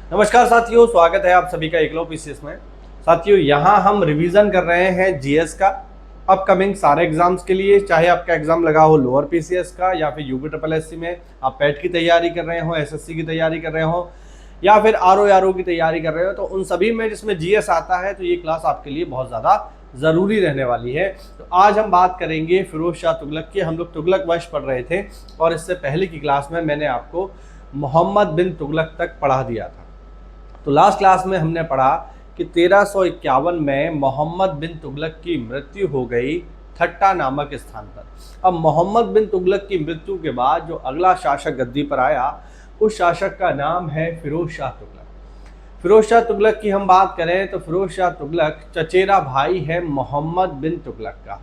नमस्कार साथियों, स्वागत है आप सभी का एकलव्य पीसीएस में। साथियों, यहाँ हम रिवीजन कर रहे हैं जीएस का अपकमिंग सारे एग्जाम्स के लिए। चाहे आपका एग्जाम लगा हो लोअर पीसीएस का या फिर यूपी ट्रिपल एससी में आप पैट की तैयारी कर रहे हो, एसएससी की तैयारी कर रहे हो या फिर आरओ की तैयारी कर रहे हो, तो उन सभी में जिसमें जीएस आता है तो ये क्लास आपके लिए बहुत ज़्यादा ज़रूरी रहने वाली है। तो आज हम बात करेंगे फिरोज शाह तुगलक की। हम लोग तुगलक वंश पढ़ रहे थे और इससे पहले की क्लास में मैंने आपको मोहम्मद बिन तुगलक तक पढ़ा दिया था। तो लास्ट क्लास में हमने पढ़ा कि 1351 में मोहम्मद बिन तुगलक की मृत्यु हो गई ठट्टा नामक स्थान पर। अब मोहम्मद बिन तुगलक की मृत्यु के बाद जो अगला शासक गद्दी पर आया, उस शासक का नाम है फिरोज शाह तुगलक। फिरोज शाह तुगलक की हम बात करें तो फिरोज शाह तुगलक चचेरा भाई है मोहम्मद बिन तुगलक का।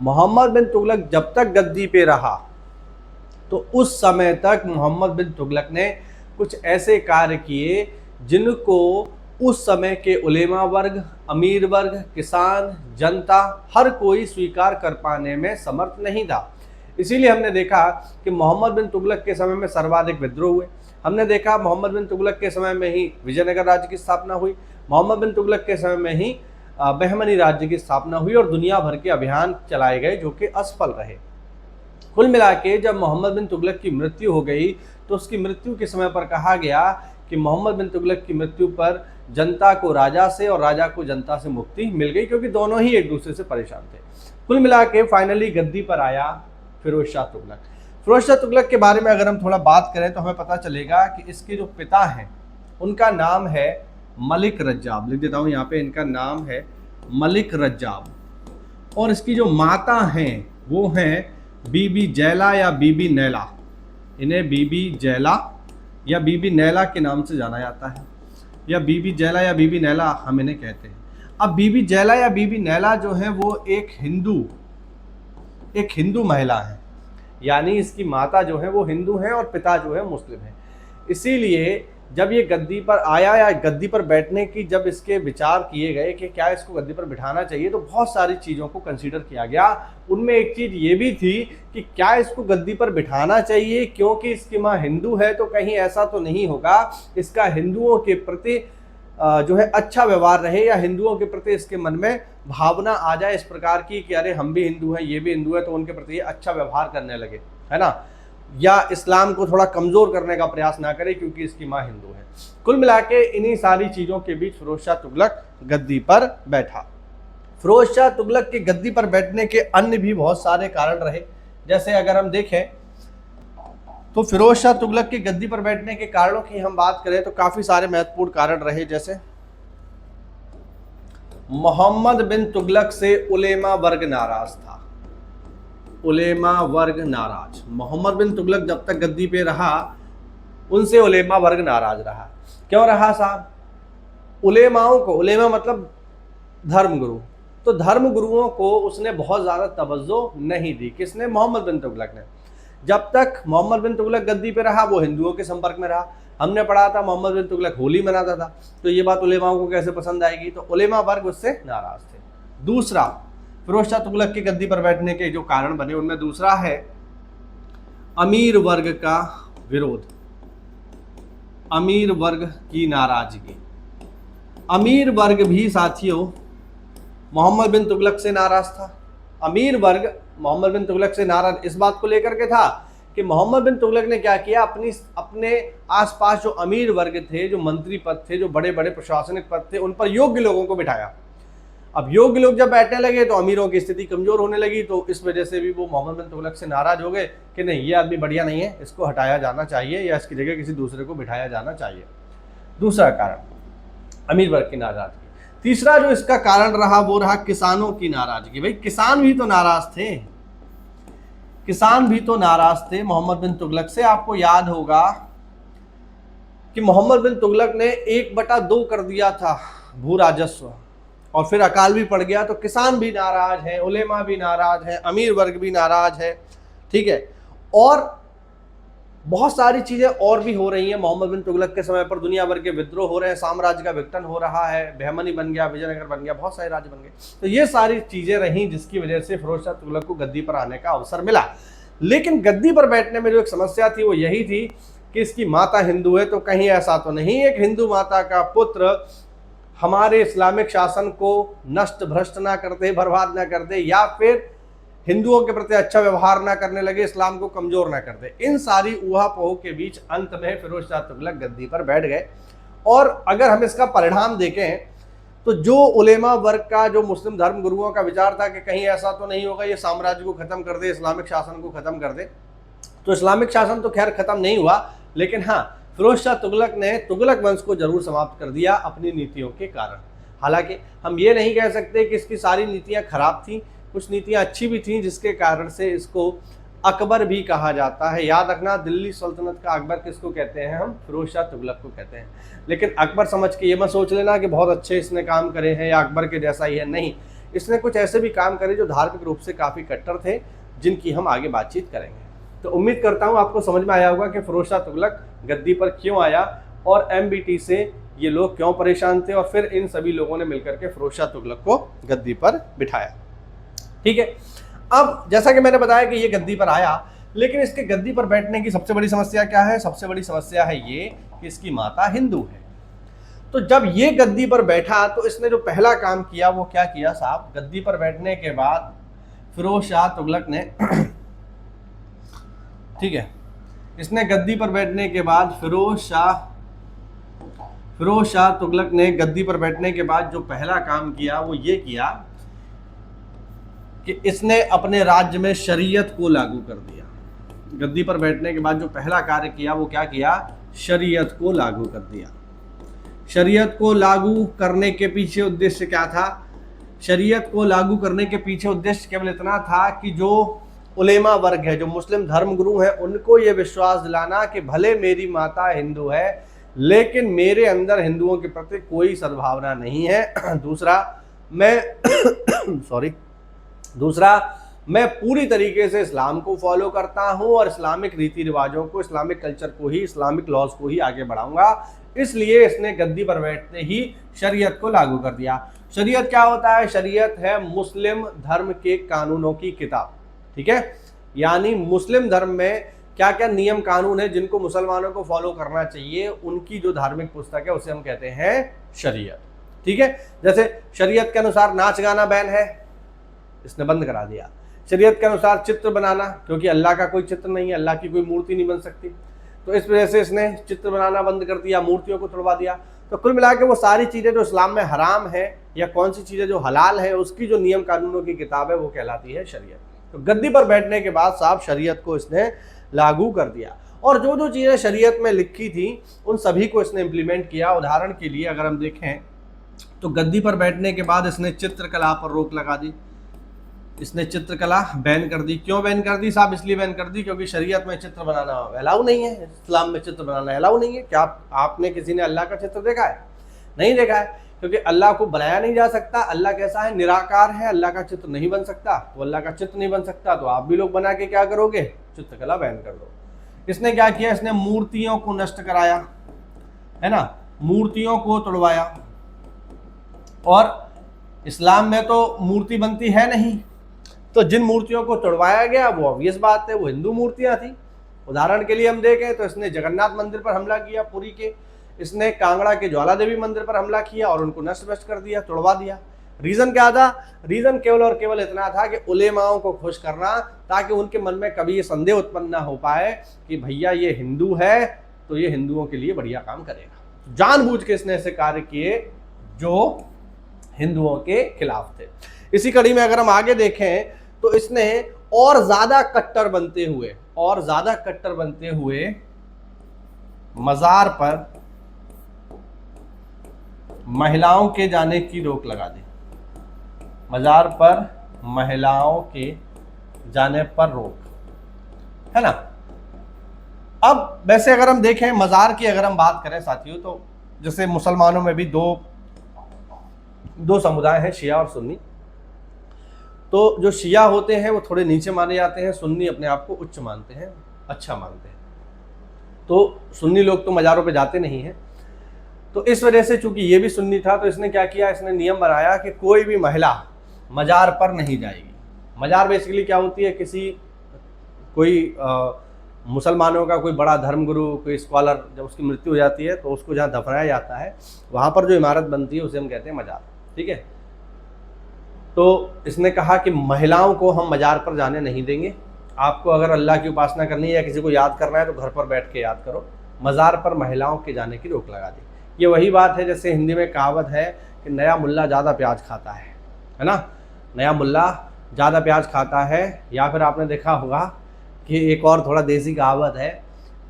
मोहम्मद बिन तुगलक जब तक गद्दी पे रहा तो उस समय तक मोहम्मद बिन तुगलक ने कुछ ऐसे कार्य किए जिनको उस समय के उलेमा वर्ग, अमीर वर्ग, किसान, जनता हर कोई स्वीकार कर पाने में समर्थ नहीं था। इसीलिए हमने देखा कि मोहम्मद बिन तुगलक के समय में सर्वाधिक विद्रोह हुए। हमने देखा मोहम्मद बिन तुगलक के समय में ही विजयनगर राज्य की स्थापना हुई। मोहम्मद बिन तुगलक के समय में ही बहमनी राज्य की स्थापना हुई और दुनिया भर के अभियान चलाए गए जो कि असफल रहे। कुल मिला के जब मोहम्मद बिन तुगलक की मृत्यु हो गई तो उसकी मृत्यु के समय पर कहा गया कि मोहम्मद बिन तुगलक की मृत्यु पर जनता को राजा से और राजा को जनता से मुक्ति मिल गई, क्योंकि दोनों ही एक दूसरे से परेशान थे। कुल मिला के फाइनली गद्दी पर आया फिरोज शाह तुगलक। फिरोज शाह तुगलक के बारे में अगर हम थोड़ा बात करें तो हमें पता चलेगा कि इसके जो पिता हैं उनका नाम है मलिक रज्जाब। लिख देता हूँ यहाँ पे, इनका नाम है मलिक रज्जाब। और इसकी जो माता हैं वो हैं बीबी जैला या बीबी नैला। इन्हें बीबी जैला या बीबी नैला के नाम से जाना जाता है, या बीबी जैला या बीबी नैला हम इन्हें कहते हैं। अब बीबी जैला या बीबी नैला जो है वो एक हिंदू महिला है, यानी इसकी माता जो है वो हिंदू है और पिता जो है मुस्लिम है। इसीलिए जब ये गद्दी पर आया या गद्दी पर बैठने की जब इसके विचार किए गए कि क्या इसको गद्दी पर बिठाना चाहिए, तो बहुत सारी चीज़ों को कंसीडर किया गया। उनमें एक चीज़ ये भी थी कि क्या इसको गद्दी पर बिठाना चाहिए, क्योंकि इसकी माँ हिंदू है तो कहीं ऐसा तो नहीं होगा इसका हिंदुओं के प्रति जो है अच्छा व्यवहार रहे, या हिंदुओं के प्रति इसके मन में भावना आ जाए इस प्रकार की कि अरे हम भी हिंदू हैं, ये भी हिंदू है, तो उनके प्रति अच्छा व्यवहार करने लगे, है ना, या इस्लाम को थोड़ा कमज़ोर करने का प्रयास ना करे क्योंकि इसकी माँ हिंदू है। कुल मिला के इन्हीं सारी चीज़ों के बीच फिरोज शाह तुगलक गद्दी पर बैठा। फिरोज शाह तुगलक की गद्दी पर बैठने के अन्य भी बहुत सारे कारण रहे। जैसे अगर हम देखें तो फिरोज शाह तुगलक की गद्दी पर बैठने के कारणों की हम बात करें तो काफ़ी सारे महत्वपूर्ण कारण रहे। जैसे मोहम्मद बिन तुगलक से उलेमा वर्ग नाराज था। उलेमा वर्ग नाराज, मोहम्मद बिन तुगलक जब तक गद्दी पे रहा उनसे उलेमा वर्ग नाराज रहा। क्यों रहा साहब? उलेमाओं को, उलेमा मतलब धर्मगुरु, तो धर्मगुरुओं को उसने बहुत ज़्यादा तवज्जो नहीं दी। किसने? मोहम्मद बिन तुगलक ने। जब तक मोहम्मद बिन तुगलक गद्दी पे रहा वो हिंदुओं के संपर्क में रहा। हमने पढ़ा था मोहम्मद बिन तुगलक होली मनाता था, तो ये बात उलेमाओं को कैसे पसंद आएगी? तो उलेमा वर्ग उससे नाराज थे। दूसरा, फिरोज शाह तुगलक की गद्दी पर बैठने के जो कारण बने उनमें दूसरा है अमीर वर्ग का विरोध, अमीर वर्ग की नाराजगी। अमीर वर्ग भी साथियों मोहम्मद बिन तुगलक से नाराज था। अमीर वर्ग मोहम्मद बिन तुगलक से नाराज इस बात को लेकर के था कि मोहम्मद बिन तुगलक ने क्या किया, अपने आसपास जो अमीर वर्ग थे, जो मंत्री पद थे, जो बड़े बड़े प्रशासनिक पद थे, उन पर योग्य लोगों को बिठाया। अब योग्य लोग जब बैठने लगे तो अमीरों की स्थिति कमजोर होने लगी, तो इस वजह से भी वो मोहम्मद बिन तुगलक से नाराज हो गए कि नहीं, ये आदमी बढ़िया नहीं है, इसको हटाया जाना चाहिए या इसकी जगह किसी दूसरे को बिठाया जाना चाहिए। दूसरा कारण अमीर वर्ग की नाराजगी। तीसरा जो इसका कारण रहा वो रहा किसानों की नाराजगी। भाई किसान भी तो नाराज थे, किसान भी तो नाराज थे मोहम्मद बिन तुगलक से। आपको याद होगा कि मोहम्मद बिन तुगलक ने 1/2 कर दिया था भू राजस्व, और फिर अकाल भी पड़ गया, तो किसान भी नाराज हैं, उलेमा भी नाराज हैं, अमीर वर्ग भी नाराज है, ठीक है। और बहुत सारी चीज़ें और भी हो रही हैं मोहम्मद बिन तुगलक के समय पर। दुनिया भर के विद्रोह हो रहे हैं, साम्राज्य का विघटन हो रहा है, बहमनी बन गया, विजयनगर बन गया, बहुत सारे राज्य बन गए। तो ये सारी चीज़ें रहीं जिसकी वजह से फिरोज शाह तुगलक को गद्दी पर आने का अवसर मिला। लेकिन गद्दी पर बैठने में जो एक समस्या थी वो यही थी कि इसकी माता हिंदू है, तो कहीं ऐसा तो नहीं एक हिंदू माता का पुत्र हमारे इस्लामिक शासन को नष्ट भ्रष्ट ना कर दे, बर्बाद ना कर दे, या फिर हिंदुओं के प्रति अच्छा व्यवहार ना करने लगे, इस्लाम को कमजोर ना कर दे। इन सारी ऊहापोह के बीच अंत में फिरोज शाह तुगलक गद्दी पर बैठ गए। और अगर हम इसका परिणाम देखें तो जो उलेमा वर्ग का, जो मुस्लिम धर्म गुरुओं का विचार था कि कहीं ऐसा तो नहीं होगा ये साम्राज्य को खत्म कर दे, इस्लामिक शासन को खत्म कर दे, तो इस्लामिक शासन तो खैर खत्म नहीं हुआ, लेकिन हाँ फिरोज शाह तुगलक ने तुगलक वंश को जरूर समाप्त कर दिया अपनी नीतियों के कारण। हालांकि हम ये नहीं कह सकते कि इसकी सारी नीतियां खराब थी, कुछ नीतियां अच्छी भी थीं, जिसके कारण से इसको अकबर भी कहा जाता है। याद रखना, दिल्ली सल्तनत का अकबर किसको कहते हैं हम? फिरोज शाह तुगलक को कहते हैं। लेकिन अकबर समझ के ये मत सोच लेना कि बहुत अच्छे इसने काम करे हैं या अकबर के जैसा ही है, नहीं, इसने कुछ ऐसे भी काम करे जो धार्मिक रूप से काफ़ी कट्टर थे, जिनकी हम आगे बातचीत करेंगे। तो उम्मीद करता हूँ आपको समझ में आया होगा कि फिरोज शाह तुगलक गद्दी पर क्यों आया और MBT से ये लोग क्यों परेशान थे, और फिर इन सभी लोगों ने मिलकर के फिरोज शाह तुगलक को गद्दी पर बिठाया। ठीक है, अब जैसा कि मैंने बताया कि ये गद्दी पर आया, लेकिन इसके गद्दी पर बैठने की सबसे बड़ी समस्या क्या है? सबसे बड़ी समस्या है ये कि इसकी माता हिंदू है। तो जब ये गद्दी पर बैठा तो इसने जो पहला काम किया वो क्या किया साहब? गद्दी पर बैठने के बाद फिरोज शाह तुगलक ने ठीक है, इसने गद्दी पर बैठने के बाद फिरोज शाह तुगलक ने गद्दी पर बैठने के बाद जो पहला काम किया वो ये किया कि इसने अपने राज्य में शरीयत को लागू कर दिया। गद्दी पर बैठने के बाद जो पहला कार्य किया वो क्या किया? शरीयत को लागू कर दिया। शरीयत को लागू करने के पीछे उद्देश्य क्या था? शरीयत को लागू करने के पीछे उद्देश्य केवल इतना था कि जो उलेमा वर्ग है, जो मुस्लिम धर्मगुरु हैं, उनको ये विश्वास दिलाना कि भले मेरी माता हिंदू है लेकिन मेरे अंदर हिंदुओं के प्रति कोई सद्भावना नहीं है। दूसरा मैं पूरी तरीके से इस्लाम को फॉलो करता हूं और इस्लामिक रीति रिवाजों को, इस्लामिक कल्चर को ही, इस्लामिक लॉज को ही आगे बढ़ाऊंगा। इसलिए इसने गद्दी पर बैठते ही शरीयत को लागू कर दिया। शरीयत क्या होता है? शरीयत है मुस्लिम धर्म के कानूनों की किताब। ठीक है, यानी मुस्लिम धर्म में क्या क्या नियम कानून है जिनको मुसलमानों को फॉलो करना चाहिए, उनकी जो धार्मिक पुस्तक है उसे हम कहते हैं शरीयत। ठीक है, जैसे शरीयत के अनुसार नाच गाना बैन है, इसने बंद करा दिया। शरीयत के अनुसार चित्र बनाना, क्योंकि अल्लाह का कोई चित्र नहीं है, अल्लाह की कोई मूर्ति नहीं बन सकती, तो इस वजह से इसने चित्र बनाना बंद कर दिया, मूर्तियों को तोड़वा दिया। तो कुल मिला के वो सारी चीज़ें जो इस्लाम में हराम है या कौन सी चीज़ें जो हलाल है, उसकी जो नियम कानूनों की किताब है वो कहलाती है शरीयत। तो गद्दी पर बैठने के बाद साहब शरीयत को इसने लागू कर दिया, और जो जो चीज़ें शरीयत में लिखी थी उन सभी को इसने इम्प्लीमेंट किया। उदाहरण के लिए अगर हम देखें तो गद्दी पर बैठने के बाद इसने चित्रकला पर रोक लगा दी, इसने चित्रकला बैन कर दी। क्यों बैन कर दी साहब? इसलिए बैन कर दी क्योंकि शरीयत में चित्र बनाना अलाउ नहीं है, इस्लाम में चित्र बनाना अलाउ नहीं है। क्या आपने किसी ने अल्लाह का चित्र देखा है? नहीं देखा है, क्योंकि अल्लाह को बनाया नहीं जा सकता। अल्लाह कैसा है? निराकार है, अल्लाह का चित्र नहीं बन सकता। तो अल्लाह का चित्र नहीं बन सकता तो आप भी लोग बना के क्या करोगे? चित्रकला बैन कर दो। इसने क्या किया? इसने मूर्तियों को नष्ट कराया, है ना, मूर्तियों को तोड़वाया। और इस्लाम में तो मूर्ति बनती है नहीं, तो जिन मूर्तियों को तोड़वाया गया वो ऑब्वियस बात है वो हिंदू मूर्तियां थी। उदाहरण के लिए हम देखें तो इसने जगन्नाथ मंदिर पर हमला किया पुरी के, इसने कांगड़ा के ज्वाला देवी मंदिर पर हमला किया और उनको नष्ट भ्रष्ट कर दिया, तोड़वा दिया। रीजन क्या था? रीजन केवल और केवल इतना था कि उलेमाओं को खुश करना, ताकि उनके मन में कभी ये संदेह उत्पन्न ना हो पाए कि भैया ये हिंदू है तो ये हिंदुओं के लिए बढ़िया काम करेगा। जानबूझ के इसने ऐसे कार्य किए जो हिंदुओं के खिलाफ थे। इसी कड़ी में अगर हम आगे देखें तो इसने और ज्यादा कट्टर बनते हुए मजार पर महिलाओं के जाने की रोक लगा दी। मजार पर महिलाओं के जाने पर रोक, है ना। अब वैसे अगर हम देखें मजार की अगर हम बात करें साथियों, तो जैसे मुसलमानों में भी दो समुदाय हैं, शिया और सुन्नी। तो जो शिया होते हैं वो थोड़े नीचे माने जाते हैं, सुन्नी अपने आप को उच्च मानते हैं, अच्छा मानते हैं। तो सुन्नी लोग तो मज़ारों पे जाते नहीं हैं। तो इस वजह से चूंकि ये भी सुन्नी था तो इसने क्या किया? इसने नियम बनाया कि कोई भी महिला मज़ार पर नहीं जाएगी। मज़ार बेसिकली क्या होती है? कोई मुसलमानों का कोई बड़ा धर्मगुरु, कोई स्कॉलर, जब उसकी मृत्यु हो जाती है तो उसको जहाँ दफनाया जाता है वहाँ पर जो इमारत बनती है उसे हम कहते हैं मजार। ठीक है, तो इसने कहा कि महिलाओं को हम मजार पर जाने नहीं देंगे। आपको अगर अल्लाह की उपासना करनी है या किसी को याद करना है तो घर पर बैठ के याद करो। मज़ार पर महिलाओं के जाने की रोक लगा दी। ये वही बात है जैसे हिंदी में कहावत है कि नया मुल्ला ज़्यादा प्याज खाता है ना। नया मुल्ला ज़्यादा प्याज खाता है। या फिर आपने देखा होगा कि एक और थोड़ा देसी कहावत है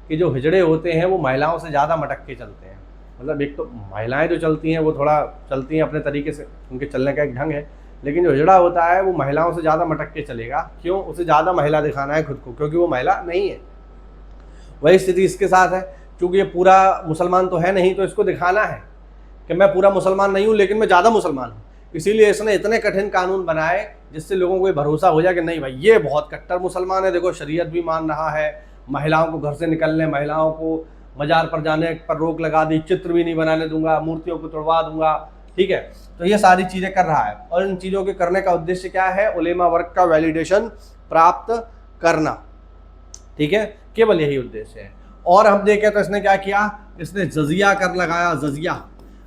कि जो हिजड़े होते हैं वो महिलाओं से ज़्यादा मटक के चलते हैं। मतलब एक तो महिलाएं जो चलती हैं वो थोड़ा चलती हैं अपने तरीके से, उनके चलने का एक ढंग है, लेकिन जो हिजड़ा होता है वो महिलाओं से ज़्यादा मटक के चलेगा। क्यों? उसे ज़्यादा महिला दिखाना है खुद को, क्योंकि वो महिला नहीं है। वही स्थिति इसके साथ है, क्योंकि ये पूरा मुसलमान तो है नहीं, तो इसको दिखाना है कि मैं पूरा मुसलमान नहीं हूँ लेकिन मैं ज़्यादा मुसलमान हूँ। इसीलिए इसने इतने कठिन कानून बनाए जिससे लोगों को ये भरोसा हो जाए कि नहीं भाई ये बहुत कट्टर मुसलमान है, देखो शरीयत भी मान रहा है, महिलाओं को घर से निकलने, महिलाओं को मजार पर जाने पर रोक लगा दी, चित्र भी नहीं बनाने दूंगा, मूर्तियों को तोड़वा दूंगा। ठीक है, तो ये सारी चीज़ें कर रहा है और इन चीज़ों के करने का उद्देश्य क्या है? उलेमा वर्ग का वैलिडेशन प्राप्त करना। ठीक है, केवल यही उद्देश्य है। और हम देखें तो इसने क्या किया? इसने जजिया कर लगाया। जजिया,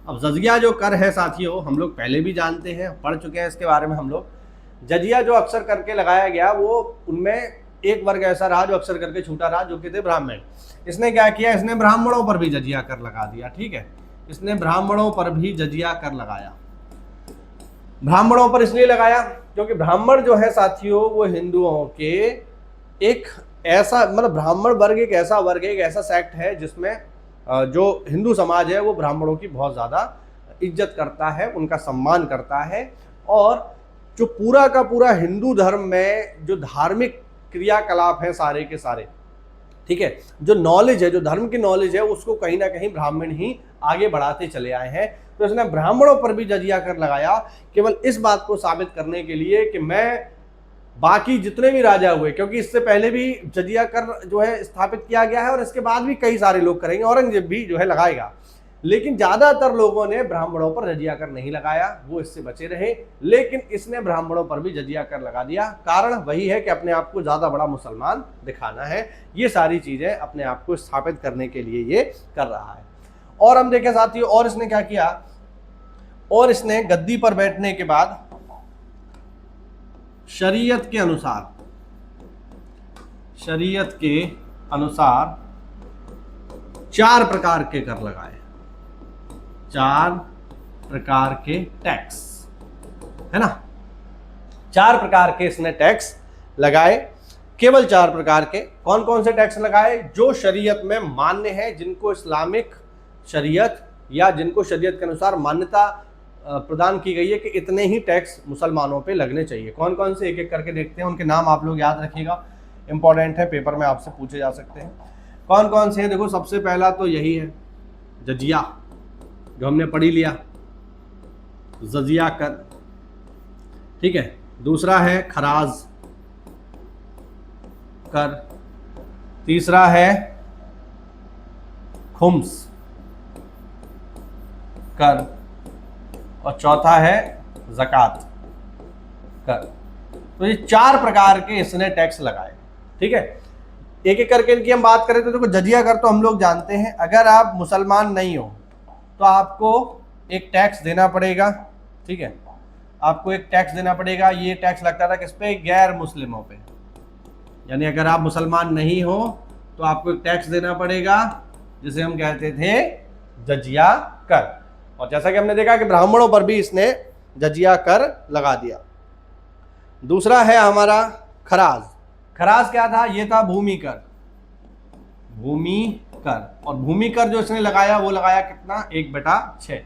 अब जजिया जो कर है साथियों, हम लोग पहले भी जानते हैं, पढ़ चुके हैं इसके बारे में हम लोग। जजिया जो अक्सर करके लगाया गया वो उनमें एक वर्ग ऐसा रहा जो अक्सर करके छूटा रहा, जो कि थे ब्राह्मण। इसने क्या किया? इसने ब्राह्मणों पर भी जजिया कर लगा दिया। ठीक है, इसने ब्राह्मणों पर भी जजिया कर लगाया। ब्राह्मणों पर इसलिए लगाया क्योंकि ब्राह्मण जो है साथियों वो हिंदुओं के एक ऐसा, मतलब ब्राह्मण वर्ग एक ऐसा वर्ग है, एक ऐसा सेक्ट है जिसमें जो हिंदू समाज है वो ब्राह्मणों की बहुत ज़्यादा इज्जत करता है, उनका सम्मान करता है। और जो पूरा का पूरा हिंदू धर्म में जो धार्मिक क्रियाकलाप हैं सारे के सारे, ठीक है, जो नॉलेज है, जो धर्म की नॉलेज है, उसको कहीं ना कहीं ब्राह्मण ही आगे बढ़ाते चले आए हैं। तो इसने ब्राह्मणों पर भी जजिया कर लगाया केवल इस बात को साबित करने के लिए कि मैं बाकी जितने भी राजा हुए, क्योंकि इससे पहले भी जजिया कर जो है स्थापित किया गया है और इसके बाद भी कई सारे लोग करेंगे, औरंगजेब भी जो है लगाएगा, लेकिन ज्यादातर लोगों ने ब्राह्मणों पर जजिया कर नहीं लगाया, वो इससे बचे रहे। लेकिन इसने ब्राह्मणों पर भी जजिया कर लगा दिया। कारण वही है कि अपने आप को ज्यादा बड़ा मुसलमान दिखाना है। ये सारी चीजें अपने आप को स्थापित करने के लिए ये कर रहा है। और हम देखें साथियों, और इसने क्या किया? और इसने गद्दी पर बैठने के बाद शरीयत के अनुसार 4 प्रकार के कर लगाए। 4 प्रकार के टैक्स, है ना। 4 प्रकार के इसने टैक्स लगाए, केवल 4 प्रकार के। कौन कौन से टैक्स लगाए? जो शरीयत में मान्य है, जिनको इस्लामिक शरीयत या जिनको शरीयत के अनुसार मान्यता प्रदान की गई है कि इतने ही टैक्स मुसलमानों पे लगने चाहिए। कौन कौन से एक एक करके देखते हैं, उनके नाम आप लोग याद रखिएगा, इंपॉर्टेंट है, पेपर में आपसे पूछे जा सकते हैं। कौन कौन से हैं? देखो, सबसे पहला तो यही है जजिया, जो हमने पढ़ी लिया, जजिया कर। ठीक है, दूसरा है खराज कर, तीसरा है खुम्स कर, और चौथा है ज़कात कर। तो ये 4 प्रकार के इसने टैक्स लगाए। ठीक है, एक एक करके इनकी हम बात करें तो देखो, जजिया कर तो हम लोग जानते हैं, अगर आप मुसलमान नहीं हो तो आपको एक टैक्स देना पड़ेगा। ठीक है, आपको एक टैक्स देना पड़ेगा। ये टैक्स लगता था किस पे? गैर मुस्लिमों पे। यानी अगर आप मुसलमान नहीं हो तो आपको एक टैक्स देना पड़ेगा, जिसे हम कहते थे जजिया कर। और जैसा कि हमने देखा कि ब्राह्मणों पर भी इसने जजिया कर लगा दिया। दूसरा है हमारा खराज। खराज क्या था? ये था भूमि कर। भूमि कर, और भूमि कर जो इसने लगाया वो लगाया कितना? 1/6।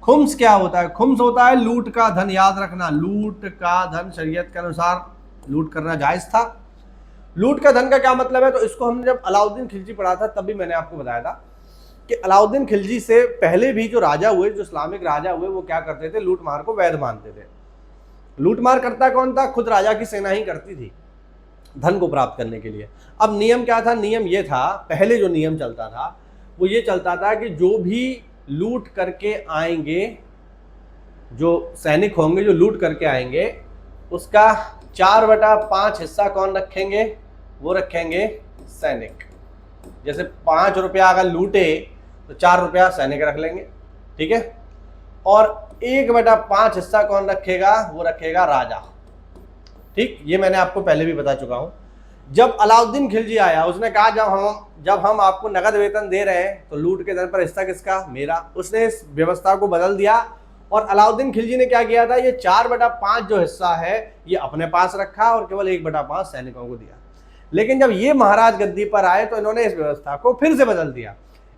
खुम्स क्या होता है? खुम्स होता है लूट का धन। याद रखना, लूट का धन शरीयत के अनुसार लूट करना जायज था। लूट का धन का क्या मतलब है? तो इसको हमने जब अलाउद्दीन खिलजी पढ़ा था तब भी मैंने आपको बताया था कि अलाउद्दीन खिलजी से पहले भी जो राजा हुए, जो इस्लामिक राजा हुए, वो क्या करते थे? लूट मार को वैध मानते थे। लूट मार करता कौन था? खुद राजा की सेना ही करती थी धन को प्राप्त करने के लिए। अब नियम क्या था? नियम ये था, पहले जो नियम चलता था वो ये चलता था कि जो भी लूट करके आएंगे, जो सैनिक होंगे जो लूट करके आएंगे, उसका 4/5 हिस्सा कौन रखेंगे? वो रखेंगे सैनिक। जैसे 5 रुपया अगर लूटे तो 4 रुपया सैनिक रख लेंगे, ठीक है। और 1/5 हिस्सा कौन रखेगा, वो रखेगा राजा, ठीक। ये मैंने आपको पहले भी बता चुका हूं। जब अलाउद्दीन खिलजी आया, उसने कहा जब हम आपको नगद वेतन दे रहे हैं तो लूट के धन पर हिस्सा किसका, मेरा। उसने इस व्यवस्था को बदल दिया और अलाउद्दीन खिलजी ने क्या किया था, ये 4/5 जो हिस्सा है ये अपने पास रखा और केवल 1/5 सैनिकों को दिया। लेकिन जब ये महाराज गद्दी पर आए तो इन्होंने इस व्यवस्था को फिर से बदल दिया।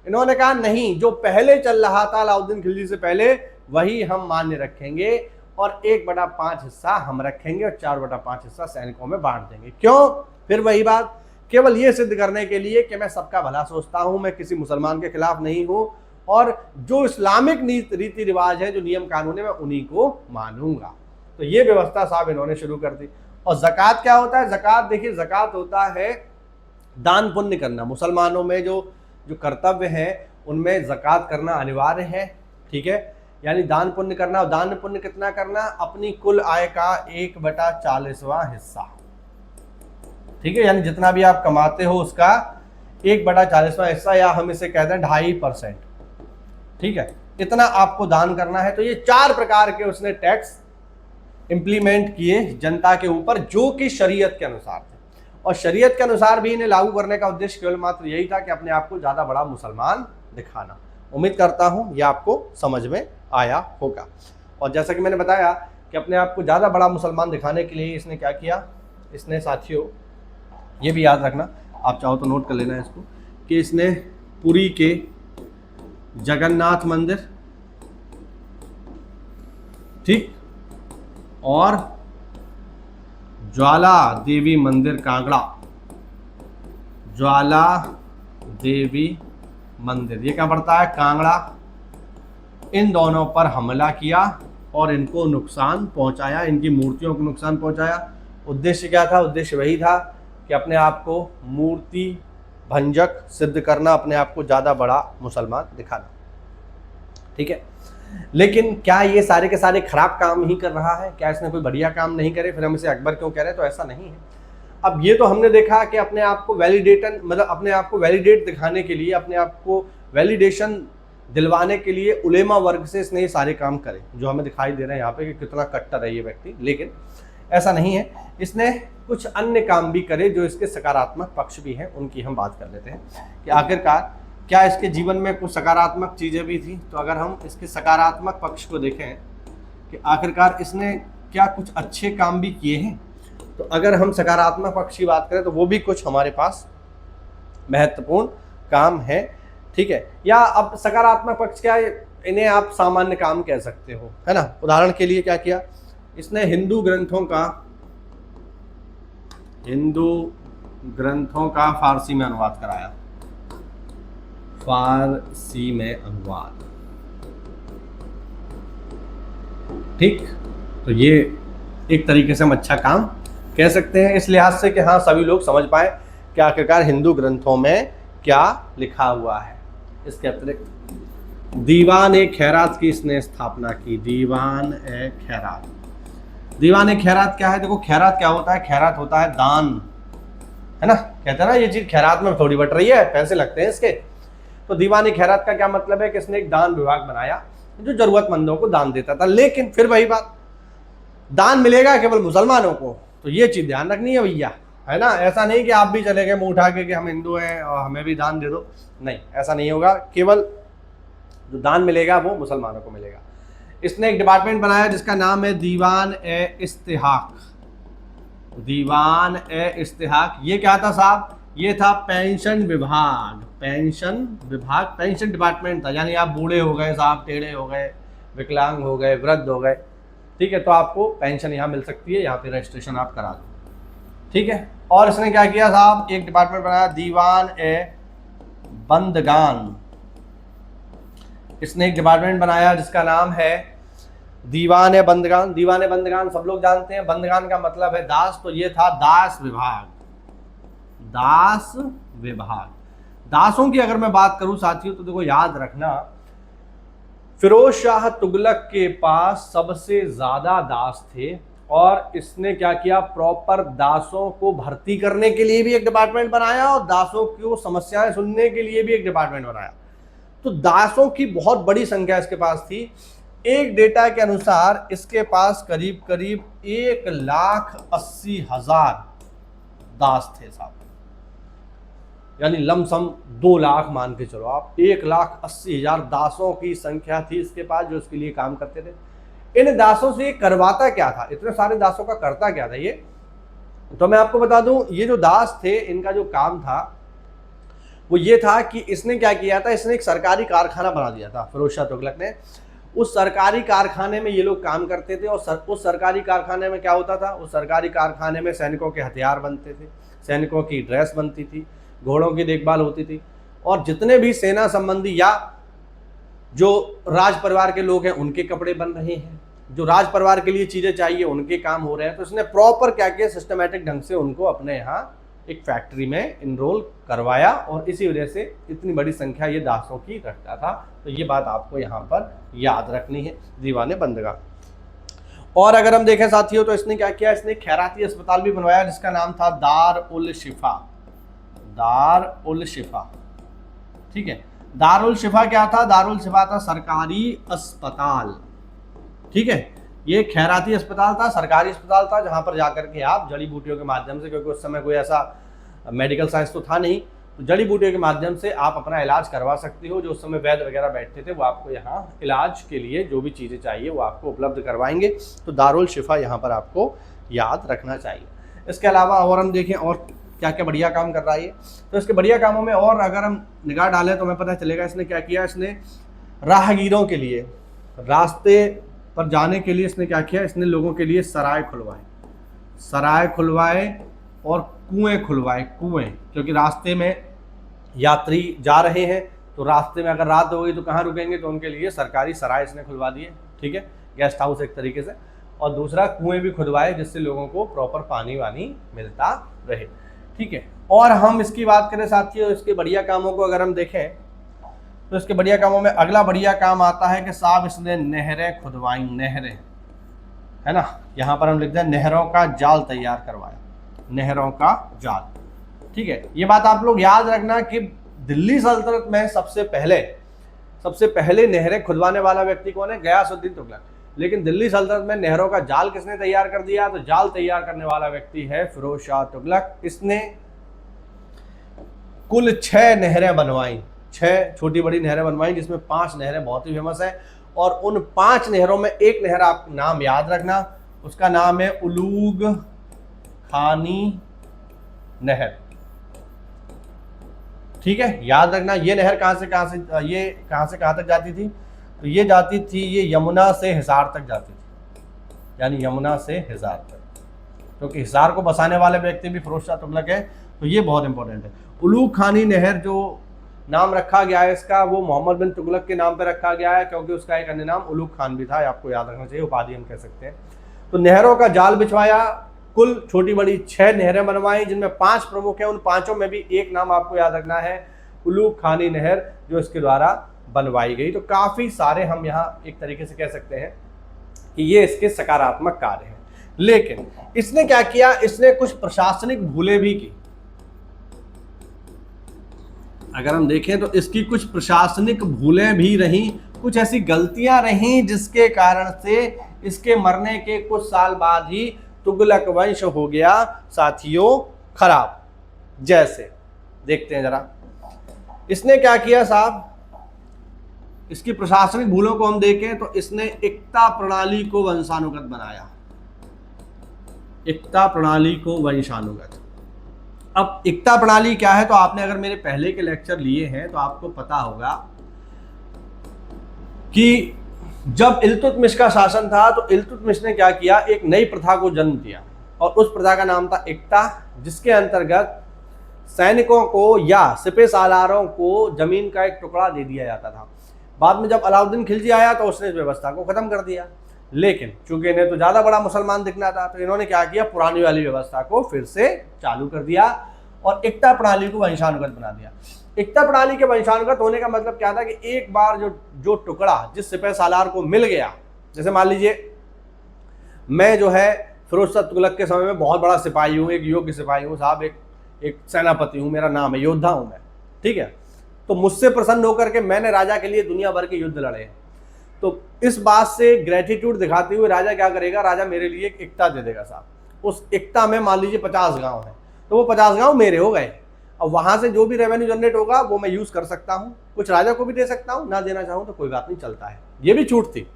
इन्होंने कहा नहीं, जो पहले चल रहा था अलाउद्दीन खिलजी से पहले वही हम मान्य रखेंगे और 1/5 हिस्सा हम रखेंगे और 4/5 हिस्सा सैनिकों में बांट देंगे। क्यों? फिर वही बात, केवल ये सिद्ध करने के लिए कि मैं सबका भला सोचता हूं, मैं किसी मुसलमान के खिलाफ नहीं हूं और जो इस्लामिक रीति रिवाज है, जो नियम कानून है, मैं उन्हीं को मानूंगा। तो ये व्यवस्था साहब इन्होंने शुरू कर दी। और ज़कात क्या होता है? ज़कात देखिए, ज़कात होता है दान पुण्य करना। मुसलमानों में जो कर्तव्य है उनमें ज़कात करना अनिवार्य है, ठीक है। यानी दान पुण्य करना। और दान पुण्य कितना करना? अपनी कुल आय का 1/40वां हिस्सा, ठीक है। यानी जितना भी आप कमाते हो उसका 1/40वां हिस्सा, या हम इसे कहते हैं 2.5%, ठीक है। इतना आपको दान करना है। तो ये 4 प्रकार के उसने टैक्स इंप्लीमेंट किए जनता के ऊपर, जो कि शरीयत के अनुसार थे। और शरीयत के अनुसार भी इन्हें लागू करने का उद्देश्य केवल मात्र यही था कि अपने आप को ज़्यादा बड़ा मुसलमान दिखाना। उम्मीद करता हूँ यह आपको समझ में आया होगा। और जैसा कि मैंने बताया कि अपने आप को ज़्यादा बड़ा मुसलमान दिखाने के लिए इसने क्या किया, इसने साथियों ये भी याद रखना, आप चाहो तो नोट कर लेना इसको, कि इसने पुरी के जगन्नाथ मंदिर, ठीक, और ज्वाला देवी मंदिर कांगड़ा, ज्वाला देवी मंदिर, ये क्या पड़ता है, कांगड़ा, इन दोनों पर हमला किया और इनको नुकसान पहुंचाया, इनकी मूर्तियों को नुकसान पहुंचाया। उद्देश्य क्या था? उद्देश्य वही था कि अपने आप को मूर्ति भंजक सिद्ध करना, अपने आप को ज़्यादा बड़ा मुसलमान दिखाना, ठीक है। लेकिन क्या ये सारे के सारे खराब काम ही कर रहा है? क्या इसने कोई बढ़िया काम नहीं करे? फिर हम इसे अकबर क्यों कह रहे हैं? तो ऐसा नहीं है। अब ये तो हमने देखा कि अपने आप को वैलिडेटन, मतलब अपने आप को वैलिडेट दिखाने के लिए, अपने आप को वैलिडेशन दिलवाने के लिए उलेमा वर्ग से इसने ये सारे काम करे, जो हमें दिखाई दे रहे हैं यहाँ पे कि कितना कट्टर है ये व्यक्ति। लेकिन ऐसा नहीं है, इसने कुछ अन्य काम भी करे जो इसके सकारात्मक पक्ष भी हैं, उनकी हम बात कर लेते हैं कि आखिरकार क्या इसके जीवन में कुछ सकारात्मक चीज़ें भी थी। तो अगर हम इसके सकारात्मक पक्ष को देखें कि आखिरकार इसने क्या कुछ अच्छे काम भी किए हैं, तो अगर हम सकारात्मक पक्ष की बात करें तो वो भी कुछ हमारे पास महत्वपूर्ण काम है, ठीक है। या अब सकारात्मक पक्ष क्या है, इन्हें आप सामान्य काम कह सकते हो, है ना। उदाहरण के लिए क्या किया इसने, हिंदू ग्रंथों का फारसी में अनुवाद कराया, फारसी में अनुवाद, ठीक। तो ये एक तरीके से हम अच्छा काम कह सकते हैं, इस लिहाज से कि हाँ सभी लोग समझ पाए कि आखिरकार हिंदू ग्रंथों में क्या लिखा हुआ है। इसके अतिरिक्त दीवान-ए-खैरात की इसने स्थापना की। दीवान-ए-खैरात, दीवान-ए-खैरात क्या है? देखो खैरात क्या होता है? खैरात होता है दान, है ना। कहते हैं ना ये चीज खैरात में थोड़ी बट रही है, पैसे लगते हैं इसके। तो दीवान-ए-खैरात का क्या मतलब है कि इसने एक दान विभाग बनाया जो जरूरतमंदों को दान देता था। लेकिन फिर वही बात, दान मिलेगा केवल मुसलमानों को, तो ये चीज ध्यान रखनी है भैया, है ना। ऐसा नहीं कि आप भी चले गए मुंह उठा के कि हम हिंदू हैं और हमें भी दान दे दो, नहीं, ऐसा नहीं होगा। केवल जो दान मिलेगा वो मुसलमानों को मिलेगा। इसने एक डिपार्टमेंट बनाया जिसका नाम है दीवान-ए-इस्तिहाक। दीवान-ए-इस्तिहाक ये क्या था साहब? ये था पेंशन विभाग, पेंशन विभाग, पेंशन डिपार्टमेंट था। यानी आप बूढ़े हो गए साहब, टेढ़े हो गए, विकलांग हो गए, वृद्ध हो गए, ठीक है, तो आपको पेंशन यहाँ मिल सकती है, यहाँ पे रजिस्ट्रेशन आप करा दो, ठीक है। और इसने क्या किया साहब, एक डिपार्टमेंट बनाया दीवान-ए-बंदगान। इसने एक डिपार्टमेंट बनाया जिसका नाम है दीवान-ए-बंदगान। दीवान-ए-बंदगान सब लोग जानते हैं, बंदगान का मतलब है दास, तो ये था दास विभाग। दास विभाग, दासों की अगर मैं बात करूं साथियों तो देखो याद रखना, फिरोज शाह तुगलक के पास सबसे ज्यादा दास थे और इसने क्या किया, प्रॉपर दासों को भर्ती करने के लिए भी एक डिपार्टमेंट बनाया और दासों को समस्याएं सुनने के लिए भी एक डिपार्टमेंट बनाया। तो दासों की बहुत बड़ी संख्या इसके पास थी। एक डेटा के अनुसार इसके पास करीब करीब 1,80,000 दास थे साहब, यानी लमसम 2 लाख मान के चलो आप। 1,80,000 दासों की संख्या थी इसके पास जो इसके लिए काम करते थे। इन दासों से ये करवाता क्या था, इतने सारे दासों का करता क्या था ये, तो मैं आपको बता दूं, ये जो दास थे इनका जो काम था वो ये था कि इसने क्या किया था, इसने एक सरकारी कारखाना बना दिया था फिरोज शाह तुगलक ने। उस सरकारी कारखाने में ये लोग काम करते थे और उस सरकारी कारखाने में क्या होता था, उस सरकारी कारखाने में सैनिकों के हथियार बनते थे, सैनिकों की ड्रेस बनती थी, घोड़ों की देखभाल होती थी, और जितने भी सेना संबंधी या जो राज परिवार के लोग हैं उनके कपड़े बन रहे हैं, जो राज परिवार के लिए चीज़ें चाहिए उनके काम हो रहे हैं। तो इसने प्रॉपर क्या किया, सिस्टमेटिक ढंग से उनको अपने यहाँ एक फैक्ट्री में इनरोल करवाया और इसी वजह से इतनी बड़ी संख्या ये दासों की रखता था। तो ये बात आपको यहाँ पर याद रखनी है दीवाने बंदगा। और अगर हम देखें साथियों तो इसने क्या किया, इसने खैराती अस्पताल भी बनवाया जिसका नाम था दार उल शिफा। दार उल शिफा, ठीक है। दारुल शिफा क्या था, दारुल शिफा था सरकारी अस्पताल, ठीक है। ये खैराती अस्पताल था, सरकारी अस्पताल था जहां पर जाकर के आप जड़ी बूटियों के माध्यम से, क्योंकि उस समय कोई ऐसा मेडिकल साइंस तो था नहीं, तो जड़ी बूटियों के माध्यम से आप अपना इलाज करवा सकते हो। जो उस समय वैद्य वगैरह बैठते थे वो आपको यहाँ इलाज के लिए जो भी चीज़ें चाहिए वो आपको उपलब्ध करवाएंगे। तो दारुल शिफा यहाँ पर आपको याद रखना चाहिए। इसके अलावा और हम देखें और क्या क्या बढ़िया काम कर रहा है, तो इसके बढ़िया कामों में और अगर हम निगाह डालें तो हमें पता चलेगा इसने क्या किया। इसने राहगीरों के लिए, रास्ते पर जाने के लिए इसने क्या किया, इसने लोगों के लिए सराय खुलवाए और कुएं खुलवाए, कुएं, क्योंकि रास्ते में यात्री जा रहे हैं तो रास्ते में अगर रात हो गई तो कहाँ रुकेंगे, तो उनके लिए सरकारी सराय इसने खुलवा दिए, ठीक है, गेस्ट हाउस एक तरीके से। और दूसरा कुएं भी खुदवाए जिससे लोगों को प्रॉपर पानी वानी मिलता रहे, ठीक है। और हम इसकी बात करें साथियों, इसके बढ़िया कामों को अगर हम देखें तो इसके बढ़िया कामों में अगला बढ़िया काम आता है कि साहब इसने नहरें खुदवाई, नहरें, है ना, यहाँ पर हम लिखते हैं नहरों का जाल तैयार करवाया, नहरों का जाल, ठीक है। ये बात आप लोग याद रखना कि दिल्ली सल्तनत में सबसे पहले नहरें खुदवाने वाला व्यक्ति कौन है, गयासुद्दीन तुगलक। लेकिन दिल्ली सल्तनत में नहरों का जाल किसने तैयार कर दिया, तो जाल तैयार करने वाला व्यक्ति है फिरोज शाह तुगलक। इसने कुल 6 नहरें बनवाई, 6 छोटी बड़ी नहरें बनवाई, जिसमें 5 नहरें बहुत ही फेमस हैं। और उन 5 नहरों में एक नहर आप नाम याद रखना, उसका नाम है उलूग खानी नहर, ठीक है, याद रखना। ये नहर कहाँ से कहाँ तक जाती थी, तो ये जाती थी, ये यमुना से हिसार तक जाती थी, यानी यमुना से हिसार तक, क्योंकि हिसार को बसाने वाले व्यक्ति भी फिरोज शाह तुगलक है, तो ये बहुत इंपॉर्टेंट है। उलूग खानी नहर जो नाम रखा गया है इसका, वो मोहम्मद बिन तुगलक के नाम पर रखा गया है, क्योंकि उसका एक अन्य नाम उलूग खान भी था, आपको याद रखना चाहिए, उपाधि हम कह सकते हैं। तो नहरों का जाल बिछवाया, कुल छोटी बड़ी 6 नहरें बनवाई, जिनमें 5 प्रमुख हैं। उन 5 में भी एक नाम आपको याद रखना है, उलूग खानी नहर, जो इसके द्वारा बनवाई गई। तो काफ़ी सारे हम यहाँ एक तरीके से कह सकते हैं कि ये इसके सकारात्मक कार्य हैं। लेकिन इसने क्या किया, इसने कुछ प्रशासनिक भूलें भी की। अगर हम देखें तो इसकी कुछ प्रशासनिक भूलें भी रहीं, कुछ ऐसी गलतियां रहीं जिसके कारण से इसके मरने के कुछ साल बाद ही तुगलक वंश हो गया साथियों खराब। जैसे देखते हैं जरा इसने क्या किया साहब, इसकी प्रशासनिक भूलों को हम देखें तो इसने इक्ता प्रणाली को वंशानुगत बनाया, इक्ता प्रणाली को वंशानुगत। अब इक्ता प्रणाली क्या है, तो आपने अगर मेरे पहले के लेक्चर लिए हैं तो आपको पता होगा कि जब इल्तुतमिश का शासन था तो इल्तुतमिश ने क्या किया, एक नई प्रथा को जन्म दिया और उस प्रथा का नाम था इक्ता, जिसके अंतर्गत सैनिकों को या सिपह सालारों को जमीन का एक टुकड़ा दे दिया जाता था। बाद में जब अलाउद्दीन खिलजी आया तो उसने इस व्यवस्था को खत्म कर दिया, लेकिन चूंकि इन्हें तो ज्यादा बड़ा मुसलमान दिखना था तो इन्होंने क्या किया, पुरानी वाली व्यवस्था को फिर से चालू कर दिया और इक्ता प्रणाली को वंशानुगत बना दिया। इक्ता प्रणाली के वंशानुगत होने का मतलब क्या था कि एक बार जो टुकड़ा जिस सिपह सालार को मिल गया, जैसे मान लीजिए मैं जो है फिरोज शाह तुगलक के समय में बहुत बड़ा सिपाही हूँ, एक योग्य सिपाही हूँ साहब, एक सेनापति हूँ, मेरा नाम है, योद्धा हूँ मैं, ठीक है। तो मुझसे प्रसन्न होकर के मैंने राजा के लिए दुनिया भर के युद्ध लड़े हैं। तो इस बात से ग्रेटिट्यूड दिखाते हुए राजा क्या करेगा, राजा मेरे लिए एक एकता दे देगा साहब। उस एकता में मान लीजिए 50 गांव हैं, तो वो 50 गांव मेरे हो गए। अब वहां से जो भी रेवेन्यू जनरेट होगा वो मैं यूज कर सकता हूँ, कुछ राजा को भी दे सकता हूँ, ना देना चाहूँ तो कोई बात नहीं, चलता है। ये भी छूट थी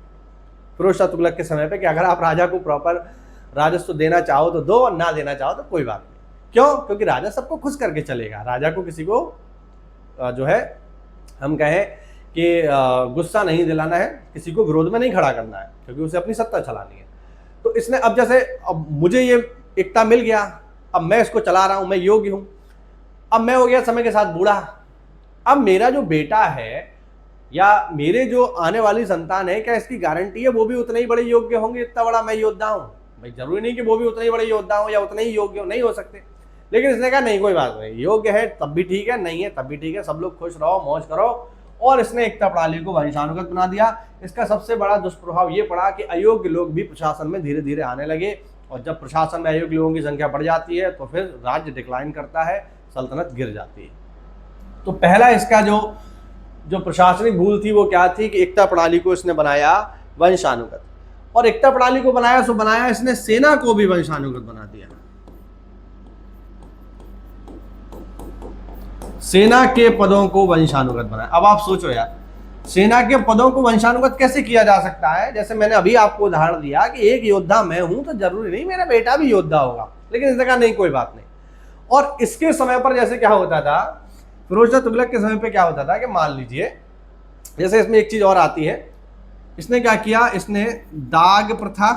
फिरोज शाह तुगलक के समय पे कि अगर आप राजा को प्रॉपर राजस्व देना चाहो तो दो, और ना देना चाहो तो कोई बात नहीं। क्यों? क्योंकि राजा सबको खुश करके चलेगा। राजा को किसी को जो है हम कहें कि गुस्सा नहीं दिलाना है, किसी को विरोध में नहीं खड़ा करना है, क्योंकि उसे अपनी सत्ता चलानी है। तो इसने अब जैसे अब मुझे ये एकता मिल गया, अब मैं इसको चला रहा हूं, मैं योग्य हूं। अब मैं हो गया समय के साथ बूढ़ा। अब मेरा जो बेटा है या मेरे जो आने वाली संतान है, क्या इसकी गारंटी है वो भी उतने ही बड़े योग्य होंगे? इतना बड़ा मैं योद्धा हूं भाई, जरूरी नहीं कि वो भी उतने ही बड़े योद्धा हो या उतने ही योग्य हो, नहीं हो सकते। लेकिन इसने कहा नहीं, कोई बात नहीं, योग्य है तब भी ठीक है, नहीं है तब भी ठीक है, सब लोग खुश रहो, मौज करो। और इसने एकता प्रणाली को वंशानुगत बना दिया। इसका सबसे बड़ा दुष्प्रभाव ये पड़ा कि अयोग्य लोग भी प्रशासन में धीरे धीरे आने लगे, और जब प्रशासन में अयोग्य लोगों की संख्या बढ़ जाती है तो फिर राज्य डिक्लाइन करता है, सल्तनत गिर जाती है। तो पहला इसका जो प्रशासनिक भूल थी वो क्या थी कि एकता प्रणाली को इसने बनाया वंशानुगत। और एकता प्रणाली को बनाया सो बनाया इसने सेना को भी वंशानुगत बना दिया। सेना के पदों को वंशानुगत बनाया। अब आप सोचो यार, सेना के पदों को वंशानुगत कैसे किया जा सकता है? जैसे मैंने अभी आपको उदाहरण दिया कि एक योद्धा मैं हूं तो जरूरी नहीं मेरा बेटा भी योद्धा होगा, लेकिन इसने कहा नहीं कोई बात नहीं। और इसके समय पर जैसे क्या होता था, फिरोज शाह तुगलक के समय पे क्या होता था कि मान लीजिए जैसे इसमें एक चीज और आती है, इसने क्या किया, इसने दाग प्रथा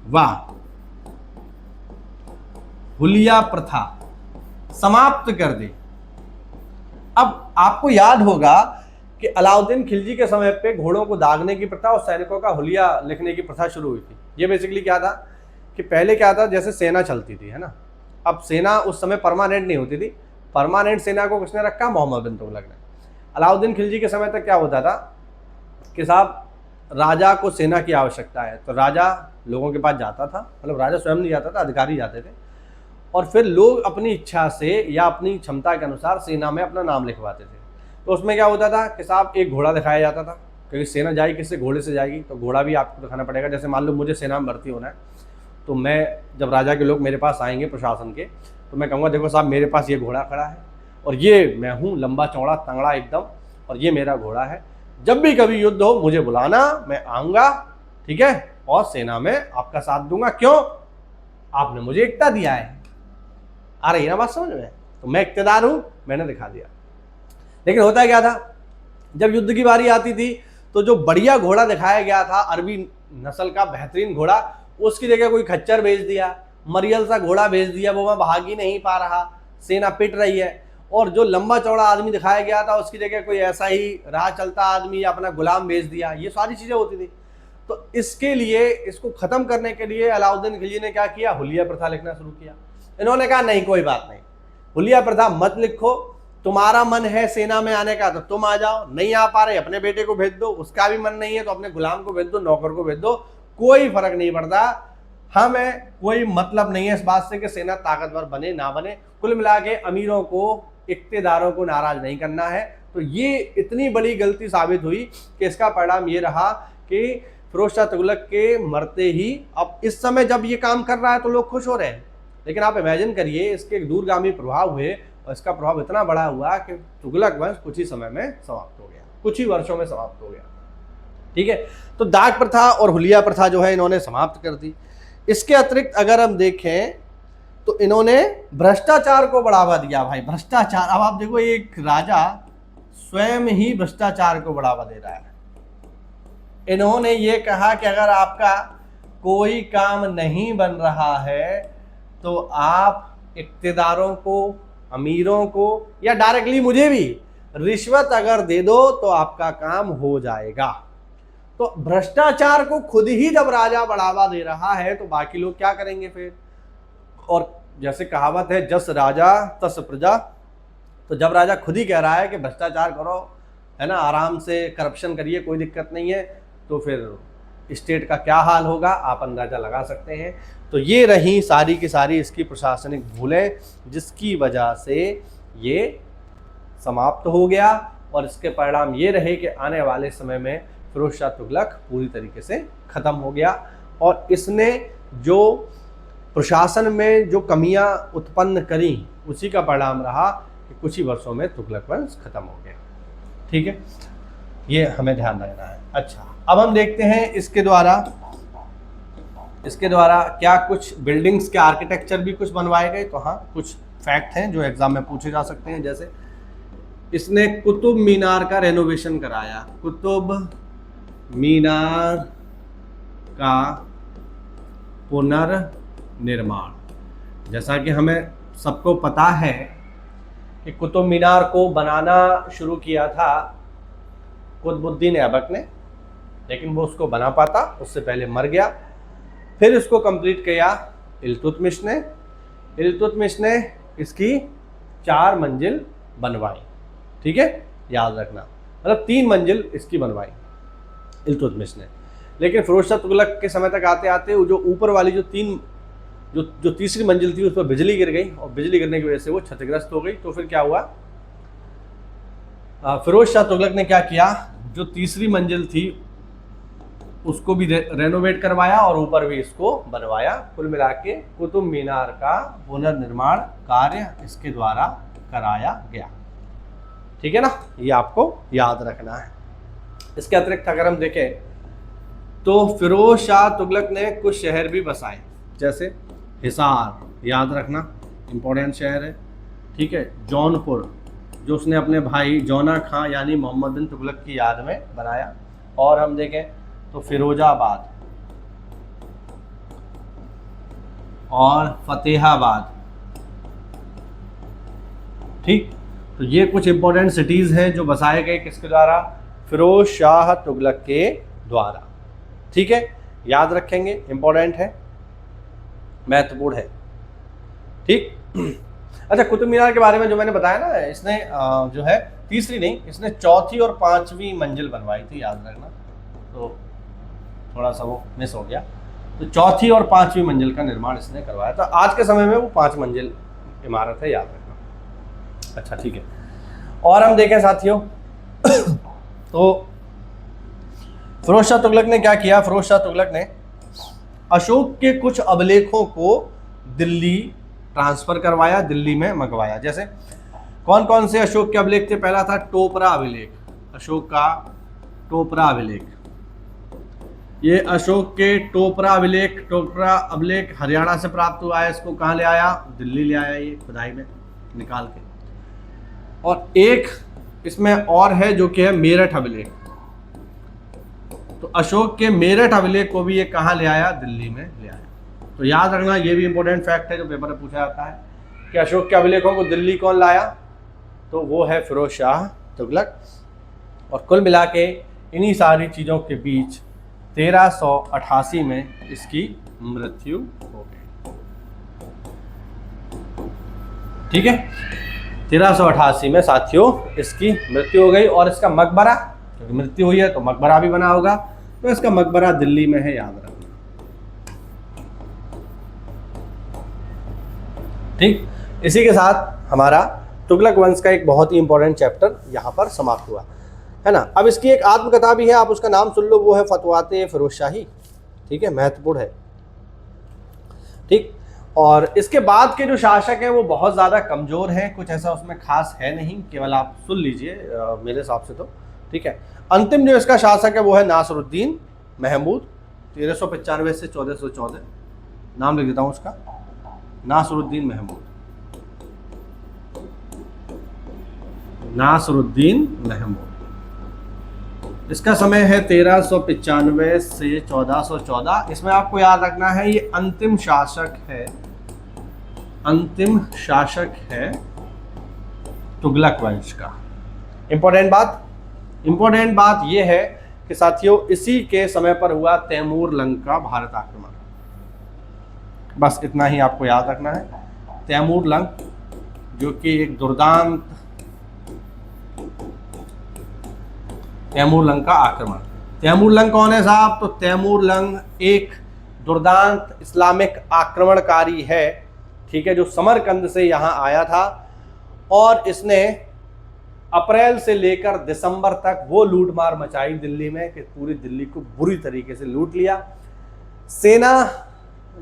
व हुलिया प्रथा समाप्त कर दी। अब आपको याद होगा कि अलाउद्दीन खिलजी के समय पे घोड़ों को दागने की प्रथा और सैनिकों का हुलिया लिखने की प्रथा शुरू हुई थी। ये बेसिकली क्या था कि पहले क्या था, जैसे सेना चलती थी, है ना। अब सेना उस समय परमानेंट नहीं होती थी, परमानेंट सेना को किसने रखा? मोहम्मद बिन तुगलक ने। अलाउद्दीन खिलजी के समय तक क्या होता था कि साहब राजा को सेना की आवश्यकता है, तो राजा लोगों के पास जाता था, मतलब राजा स्वयं नहीं जाता था, अधिकारी जाते थे, और फिर लोग अपनी इच्छा से या अपनी क्षमता के अनुसार सेना में अपना नाम लिखवाते थे। तो उसमें क्या होता था कि साहब एक घोड़ा दिखाया जाता था, क्योंकि सेना जाएगी किससे? घोड़े से जाएगी, तो घोड़ा भी आपको दिखाना पड़ेगा। जैसे मान लो मुझे सेना में भर्ती होना है, तो मैं जब राजा के लोग मेरे पास आएंगे प्रशासन के, तो मैं कहूँगा देखो साहब मेरे पास ये घोड़ा खड़ा है, और ये मैं हूँ लंबा चौड़ा तंगड़ा एकदम, और ये मेरा घोड़ा है, जब भी कभी युद्ध हो मुझे बुलाना, मैं आऊँगा, ठीक है, और सेना में आपका साथ दूंगा। क्यों? आपने मुझे एकता दिया है। आ रही है ना बात समझ में? तो मैं इक्तदार हूं, मैंने दिखा दिया। लेकिन होता क्या था, जब युद्ध की बारी आती थी तो जो बढ़िया घोड़ा दिखाया गया था, अरबी नस्ल का बेहतरीन घोड़ा, उसकी जगह कोई खच्चर भेज दिया, मरियल सा घोड़ा भेज दिया, वो मैं भाग ही नहीं पा रहा, सेना पिट रही है। और जो लंबा चौड़ा आदमी दिखाया गया था उसकी जगह कोई ऐसा ही राह चलता आदमी या अपना गुलाम भेज दिया। ये सारी चीजें होती थी। तो इसके लिए, इसको खत्म करने के लिए अलाउद्दीन खिलजी ने क्या किया? हुलिया प्रथा लिखना शुरू किया। इन्होंने कहा नहीं कोई बात नहीं, हुलिया प्रथा मत लिखो, तुम्हारा मन है सेना में आने का तो तुम आ जाओ, नहीं आ पा रहे अपने बेटे को भेज दो, उसका भी मन नहीं है तो अपने गुलाम को भेज दो, नौकर को भेज दो, कोई फर्क नहीं पड़ता, हमें कोई मतलब नहीं है इस बात से कि सेना ताकतवर बने ना बने। कुल मिला के अमीरों को, इक्तेदारों को नाराज नहीं करना है। तो ये इतनी बड़ी गलती साबित हुई कि इसका परिणाम ये रहा कि फिरोज शाह तुगलक के मरते ही, अब इस समय जब ये काम कर रहा है तो लोग खुश हो रहे हैं, लेकिन आप इमेजिन करिए इसके दूरगामी प्रभाव हुए, और इसका प्रभाव इतना बड़ा हुआ कि तुगलक वंश कुछ ही समय में समाप्त हो गया, कुछ ही वर्षों में समाप्त हो गया। ठीक है, तो दाग प्रथा और हुलिया प्रथा जो है इन्होंने समाप्त कर दी। इसके अतिरिक्त अगर हम देखें तो इन्होंने भ्रष्टाचार को बढ़ावा दिया। भाई भ्रष्टाचार, अब आप देखो एक राजा स्वयं ही भ्रष्टाचार को बढ़ावा दे रहा है। इन्होंने ये कहा कि अगर आपका कोई काम नहीं बन रहा है तो आप इक्तेदारों को, अमीरों को, या डायरेक्टली मुझे भी रिश्वत अगर दे दो तो आपका काम हो जाएगा। तो भ्रष्टाचार को खुद ही जब राजा बढ़ावा दे रहा है तो बाकी लोग क्या करेंगे फिर? और जैसे कहावत है, जस राजा तस प्रजा, तो जब राजा खुद ही कह रहा है कि भ्रष्टाचार करो, है ना, आराम से करप्शन करिए, कोई दिक्कत नहीं है, तो फिर स्टेट का क्या हाल होगा आप अंदाजा लगा सकते हैं। तो ये रही सारी की सारी इसकी प्रशासनिक भूलें जिसकी वजह से ये समाप्त हो गया, और इसके परिणाम ये रहे कि आने वाले समय में फिरोज शाह तुगलक पूरी तरीके से ख़त्म हो गया। और इसने जो प्रशासन में जो कमियां उत्पन्न करी उसी का परिणाम रहा कि कुछ ही वर्षों में तुगलक वंश खत्म हो गया। ठीक है, ये हमें ध्यान रखना है। अच्छा, अब हम देखते हैं इसके द्वारा क्या कुछ बिल्डिंग्स के आर्किटेक्चर भी कुछ बनवाए गए। तो हाँ, कुछ फैक्ट हैं जो एग्जाम में पूछे जा सकते हैं। जैसे इसने कुतुब मीनार का रेनोवेशन कराया, कुतुब मीनार का पुनर्निर्माण। जैसा कि हमें सबको पता है कि कुतुब मीनार को बनाना शुरू किया था कुतुबुद्दीन ऐबक ने, लेकिन वो उसको बना पाता उससे पहले मर गया। फिर इसको कंप्लीट किया इल्तुतमिश ने। इल्तुतमिश ने इसकी 4 मंजिल बनवाई। ठीक है, याद रखना, मतलब 3 मंजिल इसकी बनवाई इल्तुतमिश ने। लेकिन फिरोज शाह तुगलक के समय तक आते आते वो जो ऊपर वाली जो तीसरी मंजिल थी उस पर बिजली गिर गई, और बिजली गिरने की वजह से वो क्षतिग्रस्त हो गई। तो फिर क्या हुआ, फिरोज शाह तुगलक ने क्या किया, जो तीसरी मंजिल थी उसको भी रेनोवेट करवाया और ऊपर भी इसको बनवाया। कुल मिला के कुतुब मीनार का पुनर्निर्माण कार्य इसके द्वारा कराया गया। ठीक है ना, ये आपको याद रखना है। इसके अतिरिक्त अगर हम देखें तो फिरोज शाह तुगलक ने कुछ शहर भी बसाए, जैसे हिसार, याद रखना इंपॉर्टेंट शहर है। ठीक है, जौनपुर जो उसने अपने भाई जौना खां यानी मोहम्मद बिन तुगलक की याद में बनाया। और हम देखें तो फिरोजाबाद और फतेहाबाद। ठीक, तो ये कुछ इंपॉर्टेंट सिटीज हैं जो बसाए गए किसके द्वारा, फिरोज शाह तुगलक के द्वारा। ठीक है, याद रखेंगे, इंपॉर्टेंट है, महत्वपूर्ण है। ठीक, अच्छा, कुतुब मीनार के बारे में जो मैंने बताया ना, इसने जो है तीसरी नहीं, इसने चौथी और 5वीं मंजिल बनवाई थी, याद रखना। तो थोड़ा सा वो मिस हो गया। तो चौथी और 5वीं मंजिल का निर्माण इसने करवाया था। आज के समय में वो 5 मंजिल इमारत है, याद रखना। अच्छा, ठीक है, और हम देखें साथियों तो फिरोज शाह तुगलक ने क्या किया, फिरोज शाह तुगलक ने अशोक के कुछ अभिलेखों को दिल्ली ट्रांसफर करवाया, दिल्ली में मंगवाया। जैसे कौन कौन से अशोक के अभिलेख थे, पहला था टोपरा अभिलेख, अशोक का टोपरा अभिलेख। ये अशोक के टोपरा अभिलेख हरियाणा से प्राप्त हुआ है। इसको कहाँ ले आया, दिल्ली ले आया, ये खुदाई में निकाल के। और एक इसमें और है जो कि है मेरठ अभिलेख। तो अशोक के मेरठ अभिलेख को भी ये कहाँ ले आया, दिल्ली में ले आया। तो याद रखना, ये भी इंपॉर्टेंट फैक्ट है जो पेपर में पूछा जाता है कि अशोक के अभिलेखों को दिल्ली कौन लाया, तो वो है फिरोज शाह तुगलक। और कुल मिला के इन्हीं सारी चीज़ों के बीच 1388 में इसकी मृत्यु हो गई। ठीक है, 1388 में साथियों इसकी मृत्यु हो गई। और इसका मकबरा, क्योंकि मृत्यु हुई है तो मकबरा भी बना होगा, तो इसका मकबरा दिल्ली में है, याद रखना। ठीक, इसी के साथ हमारा तुगलक वंश का एक बहुत ही इंपॉर्टेंट चैप्टर यहाँ पर समाप्त हुआ है ना। अब इसकी एक आत्मकथा भी है, आप उसका नाम सुन लो, वो है फतवाते फिरोज शाही। ठीक है, महत्वपूर्ण है। ठीक, और इसके बाद के जो शासक हैं वो बहुत ज़्यादा कमज़ोर हैं, कुछ ऐसा उसमें खास है नहीं, केवल आप सुन लीजिए मेरे हिसाब से तो। ठीक है, अंतिम जो इसका शासक है वो है नासरुद्दीन महमूद, 1395 से 1414। नाम लिख देता हूँ उसका, नासरुद्दीन महमूद। नासरुद्दीन महमूद, इसका समय है 1395 से 1414। इसमें आपको याद रखना है ये अंतिम शासक है तुगलक वंश का। इंपॉर्टेंट बात यह है कि साथियों इसी के समय पर हुआ तैमूर लंग का भारत आक्रमण। बस इतना ही आपको याद रखना है। तैमूर लंग जो कि एक दुर्दांत तैमूर लंग का आक्रमण तैमूरलंग कौन है साहब? तो तैमूरलंग एक दुर्दांत इस्लामिक आक्रमणकारी है, ठीक है, जो समरकंद से यहाँ आया था और इसने अप्रैल से लेकर दिसंबर तक वो लूटमार मचाई दिल्ली में कि पूरी दिल्ली को बुरी तरीके से लूट लिया। सेना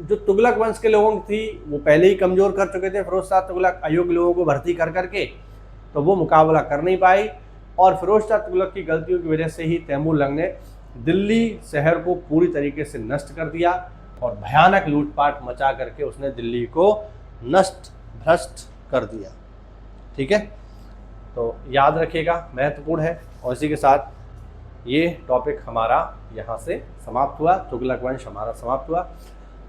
जो तुगलक वंश के लोगों की थी वो पहले ही कमजोर कर चुके थे, फिरोज शाह तुगलक अयोग्य लोगों को भर्ती कर करके, तो वो मुकाबला कर नहीं पाई और फिरोज शाह तुगलक की गलतियों की वजह से ही तैमूरलंग ने दिल्ली शहर को पूरी तरीके से नष्ट कर दिया और भयानक लूटपाट मचा करके उसने दिल्ली को नष्ट भ्रष्ट कर दिया। ठीक है, तो याद रखिएगा, महत्वपूर्ण है। और इसी के साथ ये टॉपिक हमारा यहाँ से समाप्त हुआ, तुगलक वंश हमारा समाप्त हुआ।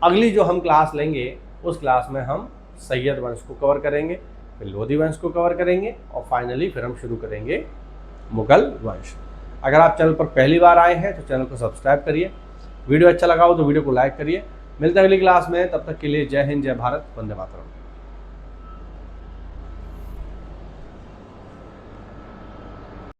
अगली जो हम क्लास लेंगे उस क्लास में हम सैयद वंश को कवर करेंगे, फिर लोधी वंश को कवर करेंगे और फाइनली फिर हम शुरू करेंगे मुगल वंश। अगर आप चैनल पर पहली बार आए हैं तो चैनल को सब्सक्राइब करिए, वीडियो अच्छा लगा हो तो वीडियो को लाइक करिए। मिलते हैं अगली क्लास में, तब तक के लिए जय हिंद, जय भारत, वंदे मातरम।